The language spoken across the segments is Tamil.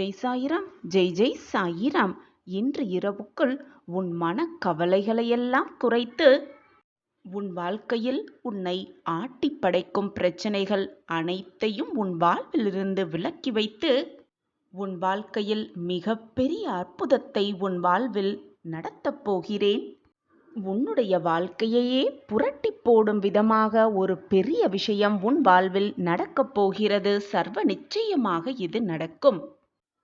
ஜெய் சாயிராம், ஜெய் ஜெய் சாயிராம். இன்று இரவுக்குள் உன் மனக்கவலைகளையெல்லாம் குறைத்து உன் வாழ்க்கையில் உன்னை ஆட்டிப் படைக்கும் பிரச்சனைகள் அனைத்தையும் உன் வாழ்விலிருந்து விலக்கி வைத்து உன் வாழ்க்கையில் மிகப்பெரிய அற்புதத்தை உன் வாழ்வில் நடத்தப் போகிறேன். உன்னுடைய வாழ்க்கையையே புரட்டி போடும் விதமாக ஒரு பெரிய விஷயம் உன் வாழ்வில் நடக்கப் போகிறது. சர்வ நிச்சயமாக இது நடக்கும்.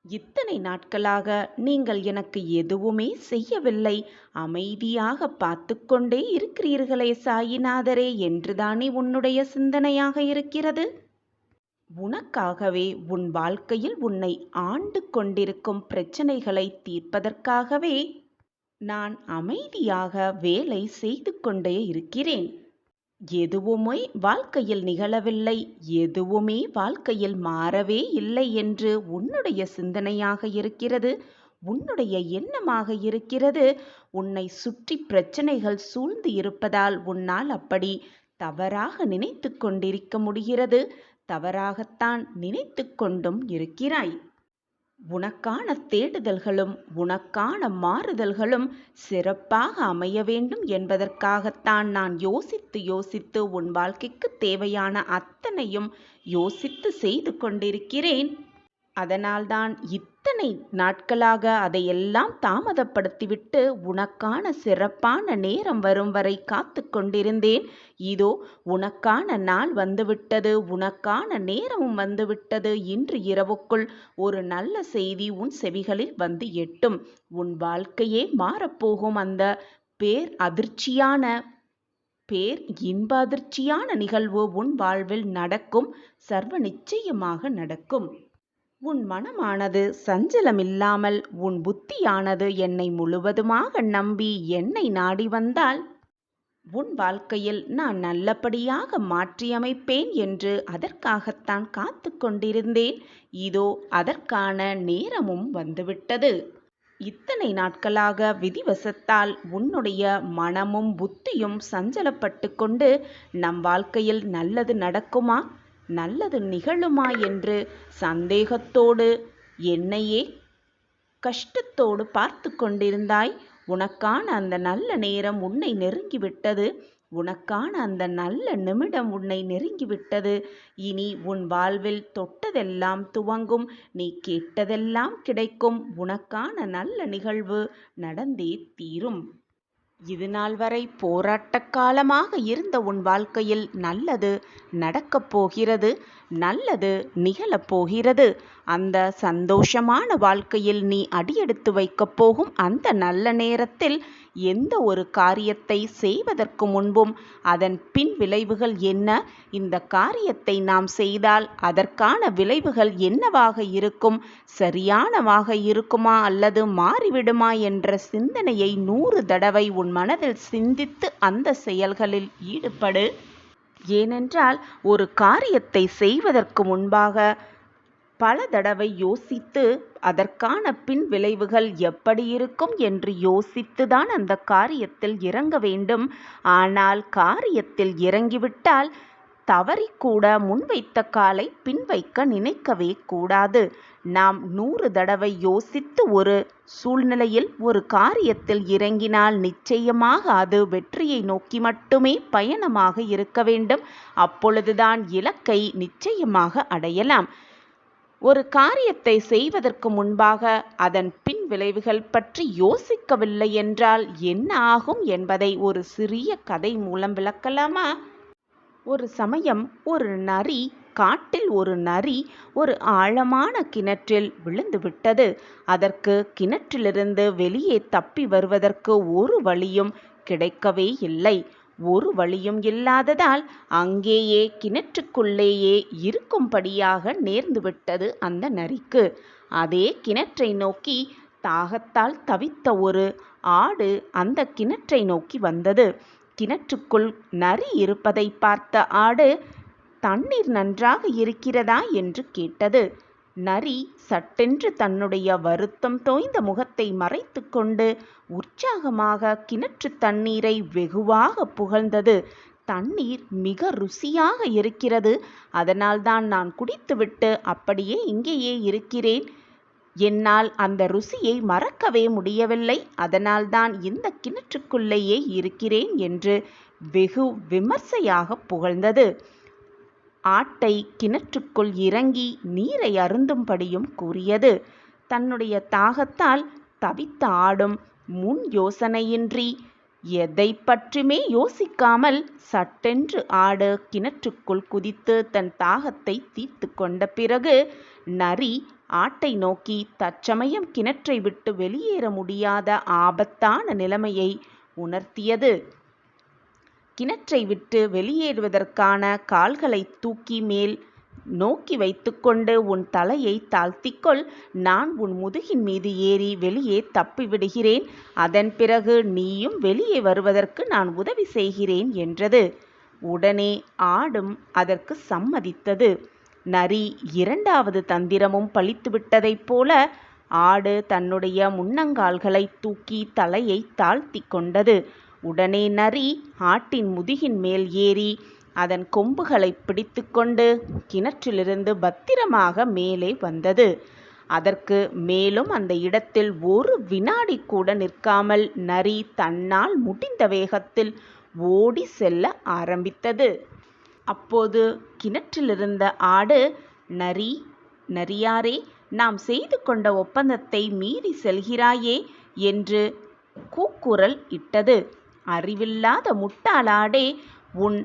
இத்தனை நாட்களாக நீங்கள் எனக்கு எதுவுமே செய்யவில்லை, அமைதியாக பார்த்து கொண்டே இருக்கிறீர்களே சாயிநாதரே என்றுதானே உன்னுடைய சிந்தனையாக இருக்கிறது. உனக்காகவே உன் வாழ்க்கையில் உன்னை ஆண்டு கொண்டிருக்கும் பிரச்சனைகளை தீர்ப்பதற்காகவே நான் அமைதியாக வேலை செய்து கொண்டே இருக்கிறேன். எதுவுமே வாழ்க்கையில் நிகழவில்லை, எதுவுமே வாழ்க்கையில் மாறவே இல்லை என்று உன்னுடைய சிந்தனையாக இருக்கிறது, உன்னுடைய எண்ணமாக இருக்கிறது. உன்னை சுற்றி பிரச்சனைகள் சூழ்ந்து இருப்பதால் உன்னால் அப்படி தவறாக நினைத்து கொண்டிருக்க முடிகிறது. தவறாகத்தான் நினைத்து கொண்டும் இருக்கிறாய். உனக்கான தேடுதல்களும் உனக்கான மாறுதல்களும் சிறப்பாக அமைய வேண்டும் என்பதற்காகத்தான் நான் யோசித்து உன் வாழ்க்கைக்கு தேவையான அத்தனையும் யோசித்து செய்து கொண்டிருக்கிறேன். அதனால்தான் இத்தனை நாட்களாக அதையெல்லாம் தாமதப்படுத்திவிட்டு உனக்கான சிறப்பான நேரம் வரும் வரை காத்து கொண்டிருந்தேன். இதோ உனக்கான நாள் வந்துவிட்டது, உனக்கான நேரமும் வந்துவிட்டது. இன்று இரவுக்குள் ஒரு நல்ல செய்தி உன் செவிகளில் வந்து எட்டும். உன் வாழ்க்கையே மாறப்போகும். அந்த இன்ப அதிர்ச்சியான நிகழ்வு உன் வாழ்வில் நடக்கும். சர்வ நிச்சயமாக நடக்கும். உன் மனமானது சஞ்சலமில்லாமல், உன் புத்தியானது என்னை முழுவதுமாக நம்பி என்னை நாடி வந்தால் உன் வாழ்க்கையில் நான் நல்லபடியாக மாற்றியமைப்பேன் என்று அதற்காகத்தான் காத்து கொண்டிருந்தேன். இதோ அதற்கான நேரமும் வந்துவிட்டது. இத்தனை நாட்களாக விதிவசத்தால் உன்னுடைய மனமும் புத்தியும் சஞ்சலப்பட்டு கொண்டு நம் வாழ்க்கையில் நல்லது நடக்குமா, நல்லது நிகழுமா என்று சந்தேகத்தோடு என்னையே கஷ்டத்தோடு பார்த்து கொண்டிருந்தாய். உனக்கான அந்த நல்ல நேரம் உன்னை நெருங்கிவிட்டது. உனக்கான அந்த நல்ல நிமிடம் உன்னை நெருங்கிவிட்டது. இனி உன் வாழ்வில் தொட்டதெல்லாம் துவங்கும், நீ கேட்டதெல்லாம் கிடைக்கும். உனக்கான நல்ல நிகழ்வு நடந்தே தீரும். இது நாள் வரை போராட்ட காலமாக இருந்த உன் வாழ்க்கையில் நல்லது நடக்கப் போகிறது, நல்லது நிகழப் போகிறது. அந்த சந்தோஷமான வாழ்க்கையில் நீ அடியெடுத்து வைக்கப் போகும் அந்த நல்ல நேரத்தில் எந்த ஒரு காரியத்தை செய்வதற்கு முன்பும் அதன் பின் விளைவுகள் என்ன, இந்த காரியத்தை நாம் செய்தால் அதற்கான விளைவுகள் என்னவாக இருக்கும், சரியானவாக இருக்குமா அல்லது மாறிவிடுமா என்ற சிந்தனையை 100 தடவை உன் மனதில் சிந்தித்து அந்த செயல்களில் ஈடுபடு. ஏனென்றால் ஒரு காரியத்தை செய்வதற்கு முன்பாக பல தடவை யோசித்து அதற்கான பின் விளைவுகள் எப்படி இருக்கும் என்று யோசித்துதான் அந்த காரியத்தில் இறங்க வேண்டும். ஆனால் காரியத்தில் இறங்கிவிட்டால் தவறிக்கூட முன்வைத்த காலை பின் வைக்க நினைக்கவே கூடாது. நாம் 100 தடவை யோசித்து ஒரு சூழ்நிலையில் ஒரு காரியத்தில் இறங்கினால் நிச்சயமாக அது வெற்றியை நோக்கி மட்டுமே பயணமாக இருக்க வேண்டும். அப்பொழுதுதான் இலக்கை நிச்சயமாக அடையலாம். ஒரு காரியத்தை செய்வதற்கு முன்பாக அதன் பின் விளைவுகள் பற்றி யோசிக்கவில்லை என்றால் என்ன ஆகும் என்பதை ஒரு சிறிய கதை மூலம் விளக்கலாமா? ஒரு சமயம் காட்டில் ஒரு நரி ஒரு ஆழமான கிணற்றில் விழுந்து விட்டது. அதற்கு கிணற்றிலிருந்து வெளியே தப்பி வருவதற்கு ஒரு வழியும் கிடைக்கவே இல்லை. ஒரு வழியும் இல்லாததால் அங்கேயே கிணற்றுக்குள்ளேயே இருக்கும்படியாக நேர்ந்துவிட்டது அந்த நரிக்கு. அதே கிணற்றை நோக்கி தாகத்தால் தவித்த ஒரு ஆடு அந்த கிணற்றை நோக்கி வந்தது. கிணற்றுக்குள் நரி இருப்பதை பார்த்த ஆடு தண்ணீர் நன்றாக இருக்கிறதா என்று கேட்டது. நரி சட்டென்று தன்னுடைய வருத்தம் தோய்ந்த முகத்தை மறைத்து கொண்டு உற்சாகமாக கிணற்று தண்ணீரை வெகுவாக புகழ்ந்தது. தண்ணீர் மிக ருசியாக இருக்கிறது, அதனால்தான் நான் குடித்துவிட்டு அப்படியே இங்கேயே இருக்கிறேன். என்னால் அந்த ருசியை மறக்கவே முடியவில்லை. அதனால்தான் இந்த கிணற்றுக்குள்ளேயே இருக்கிறேன் என்று வெகு விமர்சையாக புகழ்ந்தது. ஆட்டை கிணற்றுக்குள் இறங்கி நீரை அருந்தும்படியும் கூறியது. தன்னுடைய தாகத்தால் தவித்த ஆடும் முன் யோசனையின்றி எதை பற்றியுமே யோசிக்காமல் சட்டென்று ஆடு கிணற்றுக்குள் குதித்து தன் தாகத்தை தீர்த்து கொண்ட பிறகு நரி ஆட்டை நோக்கி தற்சமயம் கிணற்றை விட்டு வெளியேற முடியாத ஆபத்தான நிலைமையை உணர்த்தியது. கிணற்றை விட்டு வெளியேறுவதற்கான கால்களை தூக்கி மேல் நோக்கி வைத்துக்கொண்டு உன் தலையை தாழ்த்திக்கொள். நான் உன் முதுகின் மீது ஏறி வெளியே தப்பிவிடுகிறேன். அதன் பிறகு நீயும் வெளியே வருவதற்கு நான் உதவி செய்கிறேன் என்றது. உடனே ஆடும் அதற்கு சம்மதித்தது. நரி இரண்டாவது தந்திரமும் பலித்துவிட்டதைப் போல ஆடு தன்னுடைய முன்னங்கால்களை தூக்கி தலையை தாழ்த்தி கொண்டது. உடனே நரி ஆட்டின் முதுகின் மேல் ஏறி அதன் கொம்புகளை பிடித்து கொண்டு கிணற்றிலிருந்து பத்திரமாக மேலே வந்தது. அதற்கு மேலும் அந்த இடத்தில் ஒரு வினாடி கூட நிற்காமல் நரி தன்னால் முடிந்த வேகத்தில் ஓடி செல்ல ஆரம்பித்தது. அப்போது கிணற்றிலிருந்த ஆடு, நரியாரே, நாம் செய்து கொண்ட ஒப்பந்தத்தை மீறி செல்கிறாயே என்று கூக்குரல் இட்டது. அறிவில்லாத முட்டாளாடே, உன்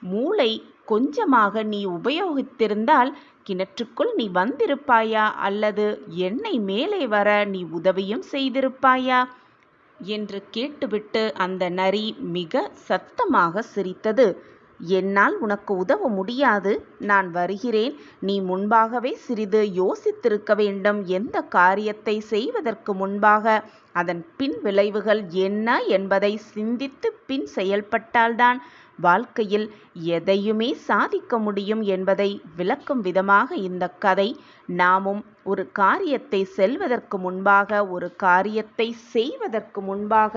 மூளை கொஞ்சமாக நீ உபயோகித்திருந்தால் கிணற்றுக்குள் நீ வந்திருப்பாயா, அல்லது என்னை மேலே வர நீ உதவியும் செய்திருப்பாயா என்று கேட்டுவிட்டு அந்த நரி மிக சத்தமாக சிரித்தது. என்னால் உனக்கு உதவ முடியாது. நான் வருகிறேன். நீ முன்பாகவே சிறிது யோசித்திருக்க வேண்டும். எந்த காரியத்தை செய்வதற்கு முன்பாக அதன் பின் விளைவுகள் என்ன என்பதை சிந்தித்து பின் செயல்பட்டால்தான் வாழ்க்கையில் எதையுமே சாதிக்க முடியும் என்பதை விளக்கும் விதமாக இந்த கதை. நாமும் ஒரு காரியத்தை செய்வதற்கு முன்பாக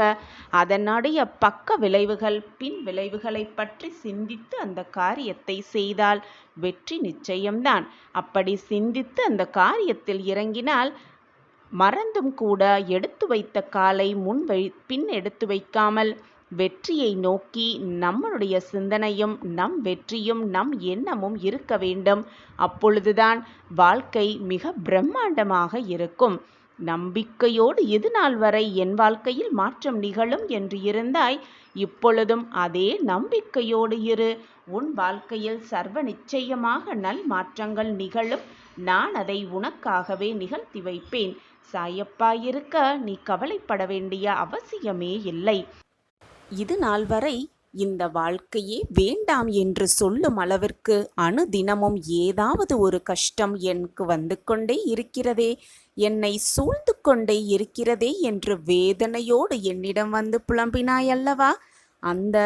அதனுடைய பக்க விளைவுகள், பின் விளைவுகளை பற்றி சிந்தித்து அந்த காரியத்தை செய்தால் வெற்றி நிச்சயம்தான். அப்படி சிந்தித்து அந்த காரியத்தில் இறங்கினால் மறந்தும் கூட எடுத்து வைத்த காலை பின் எடுத்து வைக்காமல் வெற்றியை நோக்கி நம்மளுடைய சிந்தனையும் நம் வெற்றியும் நம் எண்ணமும் இருக்க வேண்டும். அப்பொழுதுதான் வாழ்க்கை மிக பிரம்மாண்டமாக இருக்கும். நம்பிக்கையோடு இது நாள் வரை என் வாழ்க்கையில் மாற்றம் நிகழும் என்று இருந்தாய். இப்பொழுதும் அதே நம்பிக்கையோடு இரு. உன் வாழ்க்கையில் சர்வ நிச்சயமாக நல் மாற்றங்கள் நிகழும். நான் அதை உனக்காகவே நிகழ்த்தி வைப்பேன். சாயப்பாயிருக்க நீ கவலைப்பட வேண்டிய அவசியமே இல்லை. இது நாள் வரை இந்த வாழ்க்கையே வேண்டாம் என்று சொல்லும் அளவிற்கு அனுதினமும் ஏதாவது ஒரு கஷ்டம் எனக்கு வந்து கொண்டே இருக்கிறதே, என்னை சூழ்ந்து கொண்டே இருக்கிறதே என்று வேதனையோடு என்னிடம் வந்து புலம்பினாய் அல்லவா? அந்த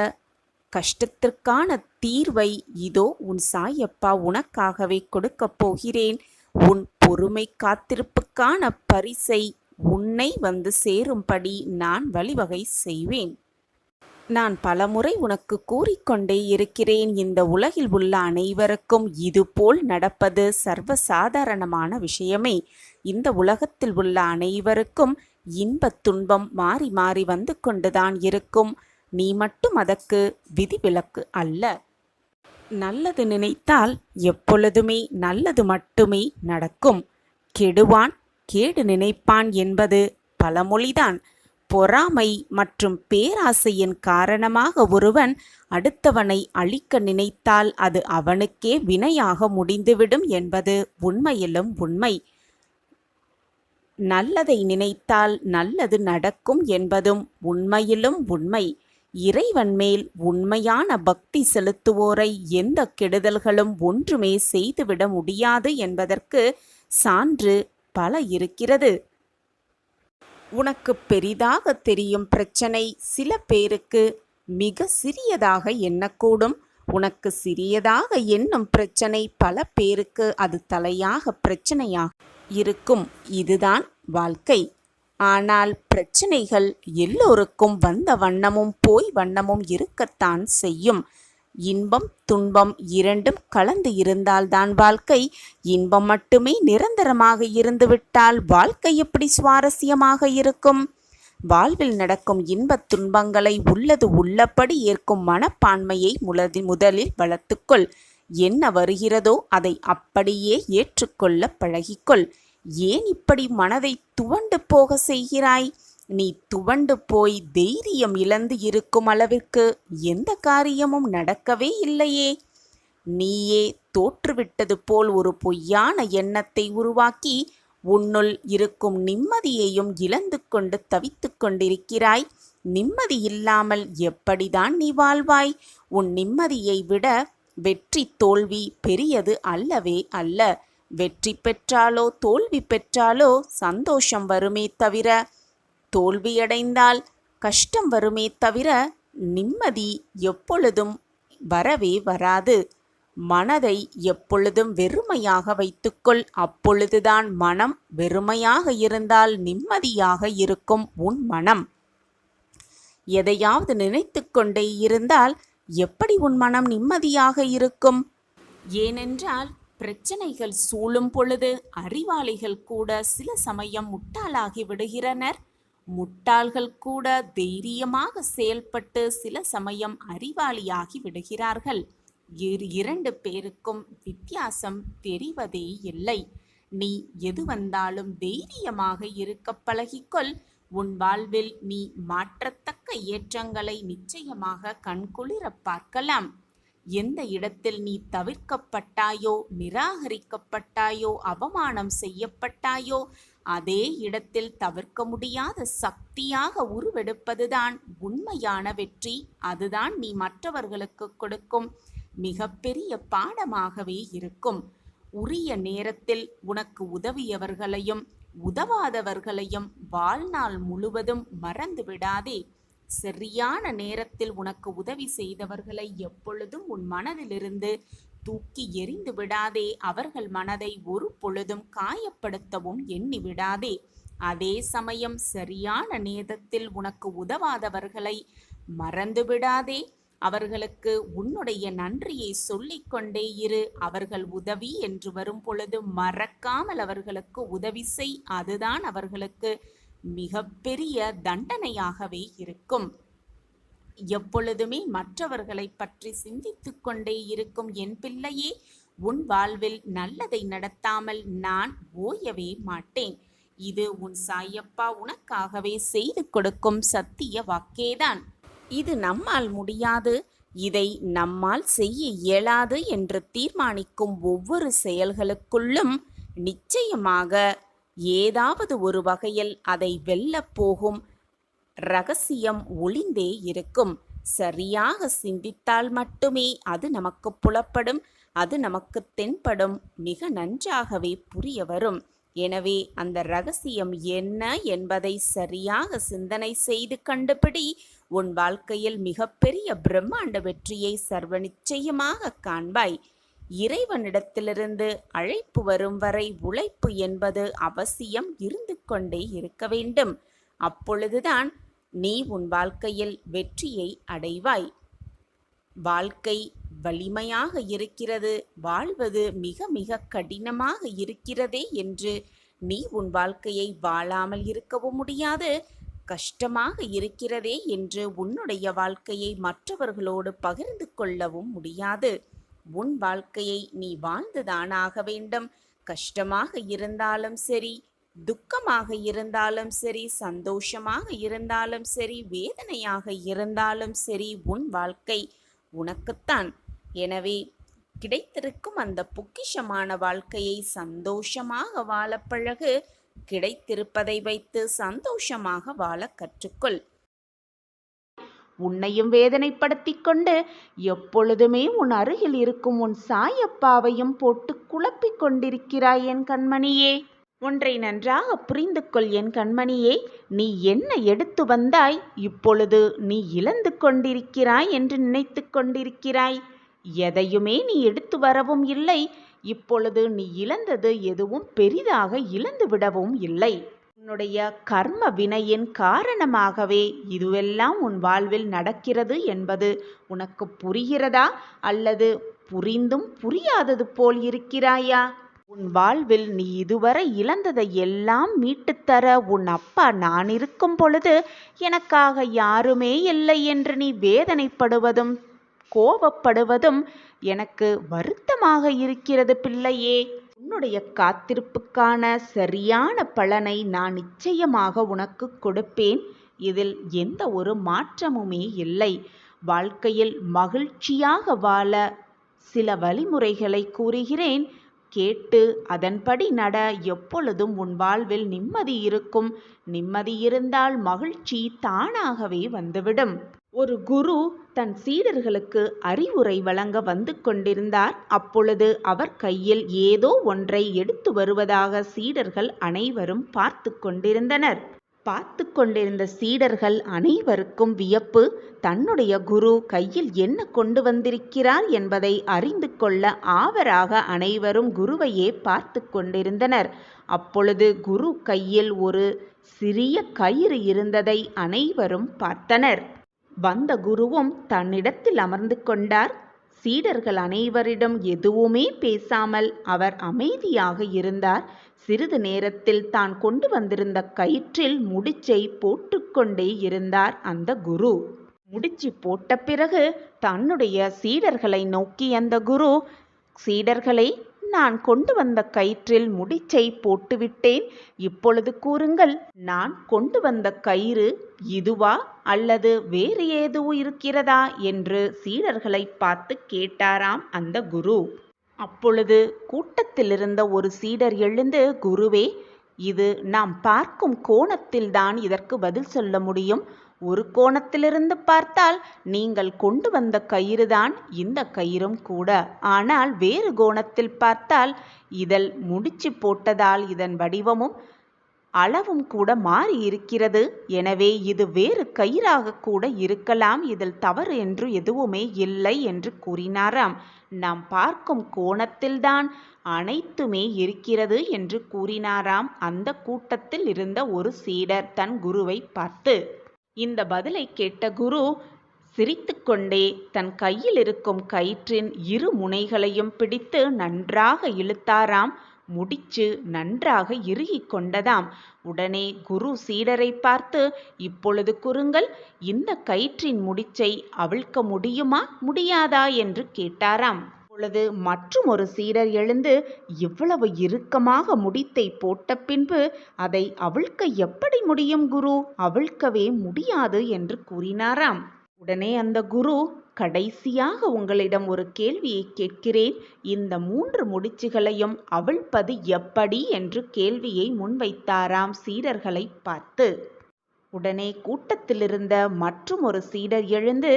கஷ்டத்திற்கான தீர்வை இதோ உன் சாயப்பா உனக்காகவே கொடுக்கப் போகிறேன். உன் பொறுமை காத்திருப்புக்கான பரிசை உன்னை வந்து சேரும்படி நான் வழிவகை செய்வேன். நான் பலமுறை உனக்கு கூறிக்கொண்டே இருக்கிறேன். இந்த உலகில் உள்ள அனைவருக்கும் இதுபோல் நடப்பது சர்வசாதாரணமான விஷயமே. இந்த உலகத்தில் உள்ள அனைவருக்கும் இன்பத் துன்பம் மாறி மாறி வந்து கொண்டுதான் இருக்கும். நீ மட்டும் அதற்கு விதிவிலக்கு அல்ல. நல்லது நினைத்தால் எப்பொழுதுமே நல்லது மட்டுமே நடக்கும். கெடுவான் கேடு நினைப்பான் என்பது பழமொழிதான். பொறாமை மற்றும் பேராசையின் காரணமாக ஒருவன் அடுத்தவனை அழிக்க நினைத்தால் அது அவனுக்கே வினையாக முடிந்துவிடும் என்பது உண்மையிலும் உண்மை. நல்லதை நினைத்தால் நல்லது நடக்கும் என்பதும் உண்மையிலும் உண்மை. இறைவன் மேல் உண்மையான பக்தி செலுத்துவோரை எந்த கெடுதல்களும் ஒன்றுமே செய்துவிட முடியாது என்பதற்கு சான்று பல இருக்கிறது. உனக்கு பெரிதாக தெரியும் பிரச்சனை சில பேருக்கு மிக சிறியதாக எண்ணக்கூடும். உனக்கு சிறியதாக எண்ணும் பிரச்சனை பல பேருக்கு அது தலையாக பிரச்சனையாக இருக்கும். இதுதான் வாழ்க்கை. ஆனால் பிரச்சனைகள் எல்லோருக்கும் வந்த வண்ணமும் போய் வண்ணமும் இருக்கத்தான் செய்யும். இன்பம் துன்பம் இரண்டும் கலந்து இருந்தால்தான் வாழ்க்கை. இன்பம் மட்டுமே நிரந்தரமாக இருந்துவிட்டால் வாழ்க்கை எப்படி சுவாரஸ்யமாக இருக்கும்? வாழ்வில் நடக்கும் இன்பத் துன்பங்களை உள்ளது உள்ளபடி ஏற்கும் மனப்பான்மையை முதலில் வளர்த்துக்கொள். என்ன வருகிறதோ அதை அப்படியே ஏற்றுக்கொள்ள பழகிக்கொள். ஏன் இப்படி மனதை துவண்டு போக செய்கிறாய்? நீ துவண்டு போய் தைரியம் இழந்து இருக்கும் அளவிற்கு எந்த காரியமும் நடக்கவே இல்லையே. நீயே தோற்றுவிட்டது போல் ஒரு பொய்யான எண்ணத்தை உருவாக்கி உன்னுள் இருக்கும் நிம்மதியையும் இழந்து கொண்டு தவித்து கொண்டிருக்கிறாய். நிம்மதி இல்லாமல் எப்படிதான் நீ வாழ்வாய்? உன் நிம்மதியை விட வெற்றி தோல்வி பெரியது அல்லவே அல்ல. வெற்றி பெற்றாலோ தோல்வி பெற்றாலோ சந்தோஷம் வருமே தவிர, தோல்வியடைந்தால் கஷ்டம் வருமே தவிர நிம்மதி எப்பொழுதும் வரவே வராது. மனதை எப்பொழுதும் வெறுமையாக வைத்துக்கொள். அப்பொழுதுதான் மனம் வெறுமையாக இருந்தால் நிம்மதியாக இருக்கும் உன் மனம். எதையாவது நினைத்து கொண்டே இருந்தால் எப்படி உன் மனம் நிம்மதியாக இருக்கும்? ஏனென்றால் பிரச்சனைகள் சூழும் பொழுது அறிவாளிகள் கூட சில சமயம் முட்டாளாகி விடுகிறனர். முட்டாள்கள் கூட தைரியமாக செயல்பட்டு சில சமயம் அறிவாளியாகி விடுகிறார்கள். இரண்டு பேருக்கும் வித்தியாசம் தெரிவதே இல்லை. நீ எது வந்தாலும் தைரியமாக இருக்க பழகிக்கொள். உன் வாழ்வில் நீ மாற்றத்தக்க ஏற்றங்களை நிச்சயமாக கண்குளிர பார்க்கலாம். எந்த இடத்தில் நீ தவிர்க்கப்பட்டாயோ, நிராகரிக்கப்பட்டாயோ, அவமானம் செய்யப்பட்டாயோ, அதே இடத்தில் தவிர்க்க முடியாத சக்தியாக உருவெடுப்பதுதான் உண்மையான வெற்றி. அதுதான் நீ மற்றவர்களுக்கு கொடுக்கும் மிகப்பெரிய பாடமாகவே இருக்கும். உரிய நேரத்தில் உனக்கு உதவியவர்களையும் உதவாதவர்களையும் வாழ்நாள் முழுவதும் மறந்து விடாதே. சரியான நேரத்தில் உனக்கு உதவி செய்தவர்களை எப்பொழுதும் உன் மனதிலிருந்து தூக்கி எறிந்து விடாதே. அவர்கள் மனதை ஒரு பொழுதும் காயப்படுத்தவும் எண்ணி விடாதே. அதே சமயம் சரியான நேரத்தில் உனக்கு உதவாதவர்களை மறந்து விடாதே. அவர்களுக்கு உன்னுடைய நன்றியை சொல்லிக்கொண்டே இரு. அவர்கள் உதவி என்று வரும் பொழுது மறக்காமல் அவர்களுக்கு உதவி செய். அதுதான் அவர்களுக்கு மிகப்பெரிய தண்டனையாகவே இருக்கும். எப்பொழுதுமே மற்றவர்களை பற்றி சிந்தித்து கொண்டே இருக்கும் என் பிள்ளையே, உன் வாழ்வில் நல்லதை நடத்தாமல் நான் ஓயவே மாட்டேன். இது உன் சாயப்பா உனக்காகவே செய்து கொடுக்கும் சத்திய வாக்கேதான். இது நம்மால் முடியாது, இதை நம்மால் செய்ய இயலாது என்று தீர்மானிக்கும் ஒவ்வொரு செயல்களுக்குள்ளும் நிச்சயமாக ஏதாவது ஒரு வகையில் அதை வெல்லப் போகும் இரகசியம் ஒளிந்தே இருக்கும். சரியாக சிந்தித்தால் மட்டுமே அது நமக்கு புலப்படும், அது நமக்கு தென்படும், மிக நன்றாகவே புரிய வரும். எனவே அந்த இரகசியம் என்ன என்பதை சரியாக சிந்தனை செய்து கண்டுபிடி. உன் வாழ்க்கையில் மிகப்பெரிய பிரம்மாண்ட வெற்றியை சர்வ நிச்சயமாக காண்பாய். இறைவனிடத்திலிருந்து அழைப்பு வரும் வரை உழைப்பு என்பது அவசியம் இருந்து கொண்டே இருக்க வேண்டும். அப்பொழுதுதான் நீ உன் வாழ்க்கையில் வெற்றியை அடைவாய். வாழ்க்கை வலிமையாக இருக்கிறது, வாழ்வது மிக மிக கடினமாக இருக்கிறதே என்று நீ உன் வாழ்க்கையை வாழாமல் இருக்கவும் முடியாது. கஷ்டமாக இருக்கிறதே என்று உன்னுடைய வாழ்க்கையை மற்றவர்களோடு பகிர்ந்து கொள்ளவும் முடியாது. உன் வாழ்க்கையை நீ வாழ்ந்துதானாக வேண்டும். கஷ்டமாக இருந்தாலும் சரி, துக்கமாக இருந்தாலும் சரி, சந்தோஷமாக இருந்தாலும் சரி, வேதனையாக இருந்தாலும் சரி, உன் வாழ்க்கை உனக்குத்தான். எனவே கிடைத்திருக்கும் அந்த பொக்கிஷமான வாழ்க்கையை சந்தோஷமாக வாழ பழகு. கிடைத்திருப்பதை வைத்து சந்தோஷமாக வாழ கற்றுக்கொள். உன்னையும் வேதனைப்படுத்தி கொண்டு எப்பொழுதுமே உன் அருகில் இருக்கும் உன் சாயப்பாவையும் போட்டு குழப்பிக் கொண்டிருக்கிறாய் என் கண்மணியே. ஒன்றை நன்றாக புரிந்து கொள் என் கண்மணியே. நீ என்ன எடுத்து வந்தாய், இப்பொழுது நீ இழந்து கொண்டிருக்கிறாய் என்று நினைத்து கொண்டிருக்கிறாய். எதையுமே நீ எடுத்து வரவும் இல்லை. இப்பொழுது நீ இழந்தது எதுவும் பெரிதாக இழந்து விடவும் இல்லை. உன்னுடைய கர்ம வினையின் காரணமாகவே இதுவெல்லாம் உன் வாழ்வில் நடக்கிறது என்பது உனக்கு புரிகிறதா, அல்லது புரிந்தும் புரியாதது போல் இருக்கிறாயா? உன் வாழ்வில் நீ இதுவரை இழந்ததை எல்லாம் மீட்டுத்தர உன் அப்பா நான் இருக்கும் பொழுது எனக்காக யாருமே இல்லை என்று நீ வேதனைப்படுவதும் கோபப்படுவதும் எனக்கு வருத்தமாக இருக்கிறது பிள்ளையே. உன்னுடைய காத்திருப்புக்கான சரியான பலனை நான் நிச்சயமாக உனக்கு கொடுப்பேன். இதில் எந்த ஒரு மாற்றமுமே இல்லை. வாழ்க்கையில் மகிழ்ச்சியாக வாழ சில வழிமுறைகளை கூறுகிறேன், கேட்டு அதன்படி நட. எப்பொழுதும் உன் வாழ்வில் நிம்மதி இருக்கும். நிம்மதி இருந்தால் மகிழ்ச்சி தானாகவே வந்துவிடும். ஒரு குரு தன் சீடர்களுக்கு அறிவுரை வழங்க வந்து கொண்டிருந்தார். அப்பொழுது அவர் கையில் ஏதோ ஒன்றை எடுத்து வருவதாக சீடர்கள் அனைவரும் பார்த்து கொண்டிருந்தனர். பார்த்து கொண்டிருந்த சீடர்கள் அனைவருக்கும் வியப்பு. தன்னுடைய குரு கையில் என்ன கொண்டு வந்திருக்கிறார் என்பதை அறிந்து கொள்ள ஆவராக அனைவரும் குருவையே பார்த்து கொண்டிருந்தனர். அப்பொழுது குரு கையில் ஒரு சிறிய கயிறு இருந்ததை அனைவரும் பார்த்தனர். வந்த குருவும் தன்னிடத்தில் அமர்ந்து கொண்டார். சீடர்கள் அனைவரிடம் எதுவுமே பேசாமல் அவர் அமைதியாக இருந்தார். சிறிது நேரத்தில் தான் கொண்டு வந்திருந்த கயிற்றில் முடிச்சை போட்டுக்கொண்டே இருந்தார் அந்த குரு. முடிச்சு போட்ட பிறகு தன்னுடைய சீடர்களை நோக்கி அந்த குரு, சீடர்களே, நான் கொண்டு வந்த கயிற்றில் முடிச்சை போட்டுவிட்டேன். இப்பொழுது கூறுங்கள், நான் கொண்டு வந்த கயிறு இதுவா அல்லது வேறு ஏதோ இருக்கிறதா என்று சீடர்களை பார்த்து கேட்டாராம் அந்த குரு. அப்பொழுது கூட்டத்திலிருந்த ஒரு சீடர் எழுந்து, குருவே, இது நாம் பார்க்கும் கோணத்தில்தான் இதற்கு பதில் சொல்ல முடியும். ஒரு கோணத்திலிருந்து பார்த்தால் நீங்கள் கொண்டு வந்த கயிறுதான் இந்த கயிறும் கூட. ஆனால் வேறு கோணத்தில் பார்த்தால் இதில் முடிச்சு போட்டதால் இதன் வடிவமும் அளவும் கூட மாறி இருக்கிறது. எனவே இது வேறு கயிறாக கூட இருக்கலாம். இதில் தவறு என்று எதுவுமே இல்லை என்று கூறினாராம். நாம் பார்க்கும் கோணத்தில்தான் அனைத்துமே இருக்கிறது என்று கூறினாராம் அந்த கூட்டத்தில் இருந்த ஒரு சீடர் தன் குருவை பார்த்து. இந்த பதிலை கேட்ட குரு சிரித்துக்கொண்டே தன் கையில் இருக்கும் கயிற்றின் இரு முனைகளையும் பிடித்து நன்றாக இழுத்தாராம். முடிச்சு நன்றாக இறுகி கொண்டதாம். உடனே குரு சீடரை பார்த்து, இப்பொழுது கூறுங்கள், இந்த கயிற்றின் முடிச்சை அவிழ்க்க முடியுமா முடியாதா என்று கேட்டாராம். அப்பொழுது மற்றும் ஒரு சீடர் எழுந்து, இவ்வளவு இறுக்கமாக முடித்தை போட்ட பின்பு அதை அவிழ்க்க எப்படி முடியும் குரு? அவிழ்க்கவே முடியாது என்று கூறினாராம். உடனே அந்த குரு, கடைசியாக உங்களிடம் ஒரு கேள்வியை கேட்கிறேன். இந்த 3 முடிச்சுகளையும் அவிழ்ப்பது எப்படி என்று கேள்வியை முன்வைத்தாராம் சீடர்களை பார்த்து. உடனே கூட்டத்திலிருந்த மற்றும் ஒரு சீடர் எழுந்து,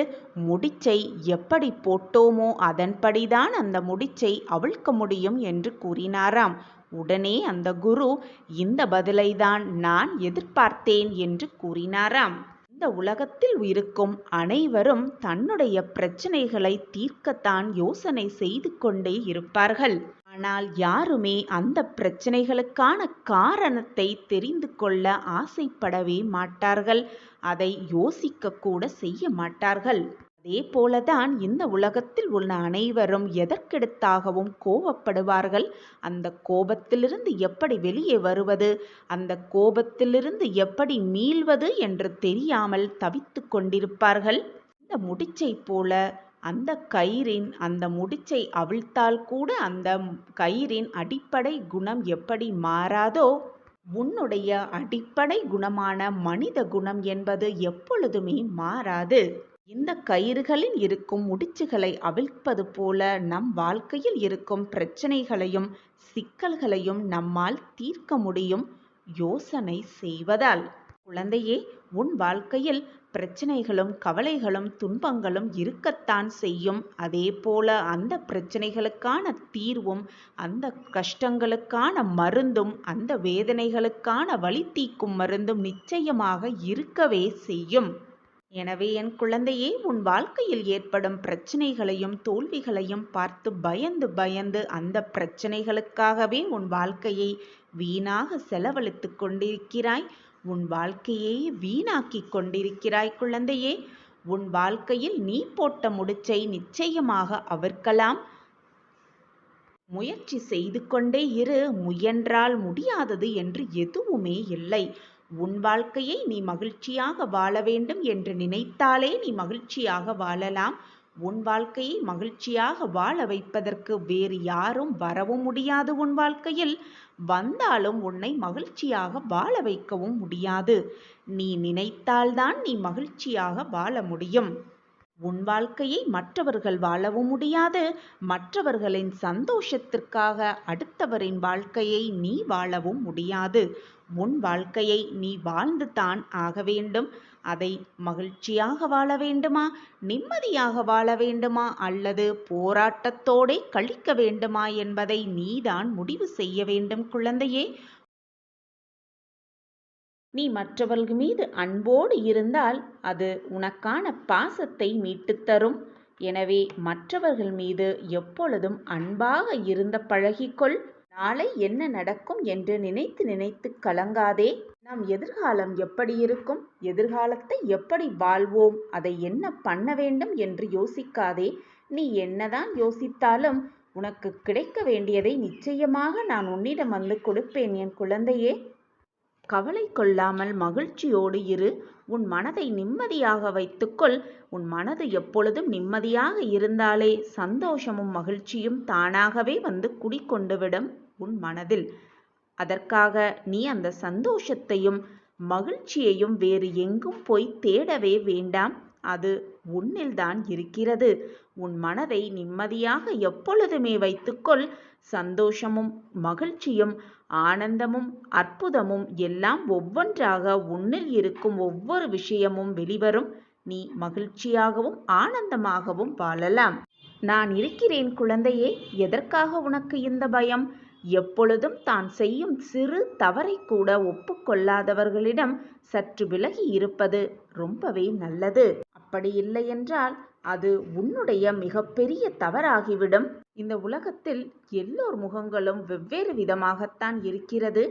முடிச்சை எப்படி போட்டோமோ அதன்படிதான் அந்த முடிச்சை அவிழ்க்க முடியும் என்று கூறினாராம். உடனே அந்த குரு, இந்த பதிலை தான் நான் எதிர்பார்த்தேன் என்று கூறினாராம். இந்த உலகத்தில் இருக்கும் அனைவரும் தன்னுடைய பிரச்சனைகளை தீர்க்கத்தான் யோசனை செய்து கொண்டே இருப்பார்கள். ஆனால் யாருமே அந்த பிரச்சனைகளுக்கான காரணத்தை தெரிந்து கொள்ள ஆசைப்படவே மாட்டார்கள். அதை யோசிக்க கூட செய்ய மாட்டார்கள். அதே போலதான் இந்த உலகத்தில் உள்ள அனைவரும் எதற்கெடுத்தாகவும் கோபப்படுவார்கள். அந்த கோபத்திலிருந்து எப்படி வெளியே வருவது, அந்த கோபத்திலிருந்து எப்படி மீள்வது என்று தெரியாமல் தவித்து கொண்டிருப்பார்கள். இந்த முடிச்சை போல அந்த முடிச்சை அவிழ்த்தால் கூட அந்த கயிறின் அடிப்படை குணம் எப்படி மாறாதோ, உன்னுடைய அடிப்படை குணமான மனித குணம் என்பது எப்பொழுதுமே மாறாது. இந்த கயிறுகளில் இருக்கும் முடிச்சுகளை அவிழ்ப்பது போல நம் வாழ்க்கையில் இருக்கும் பிரச்சனைகளையும் சிக்கல்களையும் நம்மால் தீர்க்க முடியும் யோசனை செய்வதால். குழந்தையே, உன் வாழ்க்கையில் பிரச்சனைகளும் கவலைகளும் துன்பங்களும் இருக்கத்தான் செய்யும். அதே போல அந்த பிரச்சனைகளுக்கான தீர்வும் அந்த கஷ்டங்களுக்கான மருந்தும் அந்த வேதனைகளுக்கான வலி தீர்க்கும் மருந்தும் நிச்சயமாக இருக்கவே செய்யும். எனவே என் குழந்தையே, உன் வாழ்க்கையில் ஏற்படும் பிரச்சனைகளையும் தோல்விகளையும் பார்த்து பயந்து பயந்து அந்த பிரச்சனைகளுக்காகவே உன் வாழ்க்கையை வீணாக செலவழித்து கொண்டிருக்கிறாய். உன் வாழ்க்கையை வீணாக்கிக் கொண்டிருக்கிறாய் குழந்தையே. உன் வாழ்க்கையில் நீ போட்ட முடிச்சை நிச்சயமாக அவிழ்க்கலாம். முயற்சி செய்து கொண்டே இரு. முயன்றால் முடியாதது என்று எதுவுமே இல்லை. உன் வாழ்க்கையை நீ மகிழ்ச்சியாக வாழ வேண்டும் என்று நினைத்தாலே நீ மகிழ்ச்சியாக வாழலாம். உன் வாழ்க்கையை மகிழ்ச்சியாக வாழ வைப்பதற்கு வேறு யாரும் வரவும் முடியாது. உன் வாழ்க்கையில் வந்தாலும் உன்னை மகிழ்ச்சியாக வாழ வைக்கவும் முடியாது. நீ நினைத்தால்தான் நீ மகிழ்ச்சியாக வாழ முடியும். உன் வாழ்க்கையை மற்றவர்கள் வாழவும் முடியாது. மற்றவர்களின் சந்தோஷத்திற்காக அடுத்தவரின் வாழ்க்கையை நீ வாழவும் முடியாது. உன் வாழ்க்கையை நீ வாழ்ந்து தான் ஆக வேண்டும். அதை மகிழ்ச்சியாக வாழ வேண்டுமா, நிம்மதியாக வாழ வேண்டுமா, அல்லது போராட்டத்தோடே கழிக்க வேண்டுமா என்பதை நீதான் முடிவு செய்ய வேண்டும் குழந்தையே. நீ மற்றவர்கள் மீது அன்போடு இருந்தால் அது உனக்கான பாசத்தை மீட்டுத் தரும். எனவே மற்றவர்கள் மீது எப்பொழுதும் அன்பாக இருந்த பழகிக்கொள். நாளை என்ன நடக்கும் என்று நினைத்து நினைத்து கலங்காதே. நம் எதிர்காலம் எப்படி இருக்கும், எதிர்காலத்தை எப்படி வாழ்வோம், அதை என்ன பண்ண வேண்டும் என்று யோசிக்காதே. நீ என்னதான் யோசித்தாலும் உனக்கு கிடைக்க வேண்டியதை நிச்சயமாக நான் உன்னிடம் வந்து கொடுப்பேன் என் குழந்தையே. கவலை கொள்ளாமல் மகிழ்ச்சியோடு இரு. உன் மனதை நிம்மதியாக வைத்துக்கொள். உன் மனது எப்பொழுதும் நிம்மதியாக இருந்தாலே சந்தோஷமும் மகிழ்ச்சியும் தானாகவே வந்து குடிக்கொண்டுவிடும் உன் மனதில். அதற்காக நீ அந்த சந்தோஷத்தையும் மகிழ்ச்சியையும் வேறு எங்கும் போய் தேடவே வேண்டாம். அது உன்னில்தான் இருக்கிறது. உன் மனதை நிம்மதியாக எப்பொழுதுமே வைத்துக்கொள். சந்தோஷமும் மகிழ்ச்சியும் ஆனந்தமும் அற்புதமும் எல்லாம் ஒவ்வொன்றாக உன்னில் இருக்கும் ஒவ்வொரு விஷயமும் வெளிவரும். நீ மகிழ்ச்சியாகவும் ஆனந்தமாகவும் வாழலாம். நான் இருக்கிறேன் குழந்தையே. எதற்காக உனக்கு இந்த பயம்? எப்பொழுதும் தான் செய்யும் சிறு தவறை கூட ஒப்புக்கொள்ளாதவர்களிடம் சற்று விலகி இருப்பது ரொம்பவே நல்லது. அப்படி இல்லை என்றால் அது உன்னுடைய மிகப்பெரிய தவறாகிவிடும். இந்த உலகத்தில் எல்லோர் முகங்களும் வெவ்வேறு விதமாகத்தான் இருக்கிறது.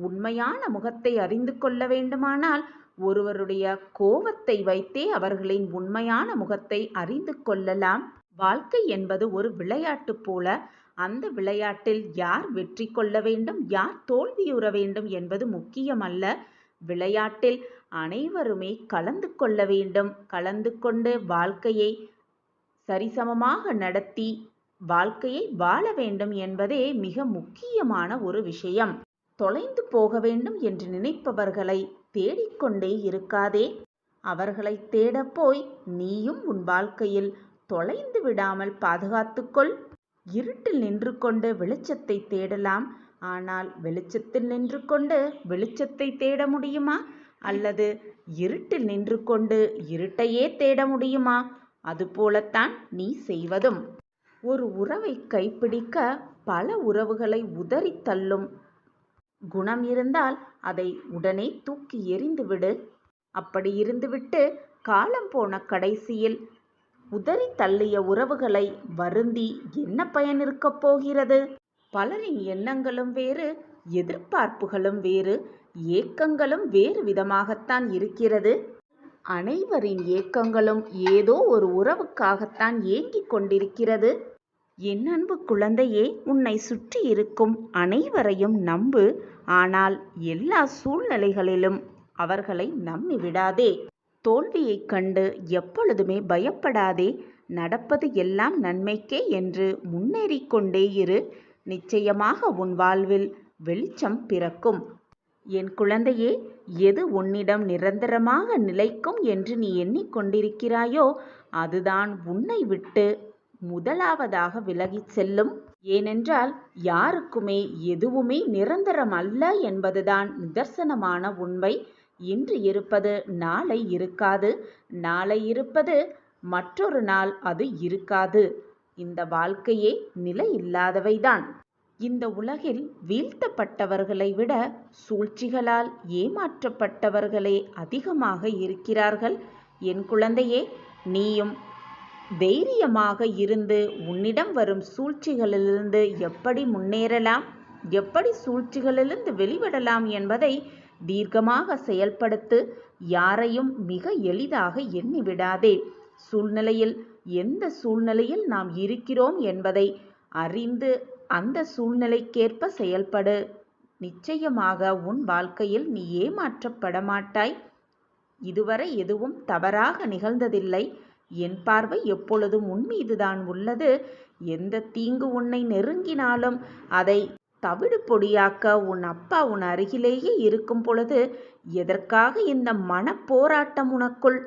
உண்மையான முகத்தை அறிந்து கொள்ள வேண்டுமானால் ஒருவருடைய கோபத்தை வைத்தே அவர்களின் உண்மையான முகத்தை அறிந்து கொள்ளலாம். வாழ்க்கை என்பது ஒரு விளையாட்டு போல. அந்த விளையாட்டில் யார் வெற்றி கொள்ள வேண்டும், யார் தோல்வியுற வேண்டும் என்பது முக்கியமல்ல. விளையாட்டில் அனைவருமே கலந்து கொள்ள வேண்டும். கலந்து கொண்டு வாழ்க்கையை சரிசமமாக நடத்தி வாழ்க்கையை வாழ வேண்டும் என்பதே மிக முக்கியமான ஒரு விஷயம். தொலைந்து போக வேண்டும் என்று நினைப்பவர்களை தேடிக்கொண்டே இருக்காதே. அவர்களை தேடப் போய் நீயும் உன் வாழ்க்கையில் தொலைந்து விடாமல் பாதுகாத்துக்கொள். இருட்டில் நின்று கொண்டு வெளிச்சத்தை தேடலாம். ஆனால் வெளிச்சத்தில் நின்று கொண்டு வெளிச்சத்தை தேட முடியுமா? அல்லது இருட்டில் நின்று கொண்டு இருட்டையே தேட முடியுமா? அதுபோலத்தான் நீ செய்வதும். ஒரு உறவை கைப்பிடிக்க பல உறவுகளை உதறி தள்ளும் குணம் இருந்தால் அதை உடனே தூக்கி எறிந்துவிடு. அப்படி இருந்துவிட்டு காலம் போன கடைசியில் உதறி தள்ளிய உறவுகளை வருந்தி என்ன பயன் இருக்கப் போகிறது? பலரின் எண்ணங்களும் வேறு, எதிர்பார்ப்புகளும் வேறு, ஏக்கங்களும் வேறு விதமாகத்தான் இருக்கிறது. அனைவரின் ஏக்கங்களும் ஏதோ ஒரு உறவுக்காகத்தான் ஏங்கிக் கொண்டிருக்கிறது. என் அன்பு குழந்தையே, உன்னை சுற்றி இருக்கும் அனைவரையும் நம்பு. ஆனால் எல்லா சூழ்நிலைகளிலும் அவர்களை நம்பிவிடாதே. தோல்வியைக் கண்டு எப்பொழுதுமே பயப்படாதே. நடப்பது எல்லாம் நன்மைக்கே என்று முன்னேறிக்கொண்டே இரு. நிச்சயமாக உன் வாழ்வில் வெளிச்சம் பிறக்கும். என் குழந்தையே, எது உன்னிடம் நிரந்தரமாக நிலைக்கும் என்று நீ எண்ணிக்கொண்டிருக்கிறாயோ அதுதான் உன்னை விட்டு முதலாவதாக விலகிச் செல்லும். ஏனென்றால் யாருக்குமே எதுவுமே நிரந்தரம் அல்ல என்பதுதான் நிதர்சனமான உண்மை. இன்று இருப்பது நாளை இருக்காது. நாளை இருப்பது மற்றொரு நாள் அது இருக்காது. இந்த வாழ்க்கையே நிலையில்லாதவைதான். இந்த உலகில் வீழ்த்தப்பட்டவர்களை விட சூழ்ச்சிகளால் ஏமாற்றப்பட்டவர்களே அதிகமாக இருக்கிறார்கள். என் குழந்தையே, நீயும் தைரியமாக இருந்து உன்னிடம் வரும் சூழ்ச்சிகளிலிருந்து எப்படி முன்னேறலாம், எப்படி சூழ்ச்சிகளிலிருந்து வெளிவிடலாம் என்பதை தீர்க்கமாக செயல்படுத்து. யாரையும் மிக எளிதாக எண்ணிவிடாதே. சூழ்நிலையில் எந்த சூழ்நிலையில் நாம் இருக்கிறோம் என்பதை அறிந்து அந்த சூழ்நிலைக்கேற்ப செயல்படு. நிச்சயமாக உன் வாழ்க்கையில் நீ ஏமாற்றப்பட மாட்டாய். இதுவரை எதுவும் தவறாக நிகழ்ந்ததில்லை. என் பார்வை எப்பொழுதும் உன் மீதுதான் உள்ளது. எந்த தீங்கு உன்னை நெருங்கினாலும் அதை தவிடு பொடியாக்க உன் அப்பா உன் அருகிலேயே இருக்கும் பொழுது எதற்காக இந்த மனப்போராட்டம் உனக்குள்?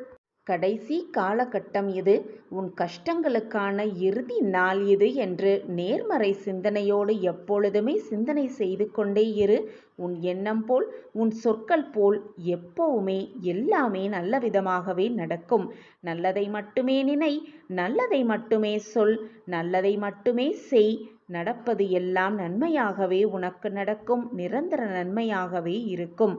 கடைசி காலகட்டம் இது, உன் கஷ்டங்களுக்கான இறுதி நாள் இது என்று நேர்மறை சிந்தனையோடு எப்பொழுதுமே சிந்தனை செய்து கொண்டே இரு. உன் எண்ணம் போல் உன் சொற்கள் போல் எப்பவுமே எல்லாமே நல்ல விதமாகவே நடக்கும். நல்லதை மட்டுமே நினை, நல்லதை மட்டுமே சொல், நல்லதை மட்டுமே செய். நடப்பது எல்லாம் நன்மையாகவே உனக்கு நடக்கும். நிரந்தர நன்மையாகவே இருக்கும்.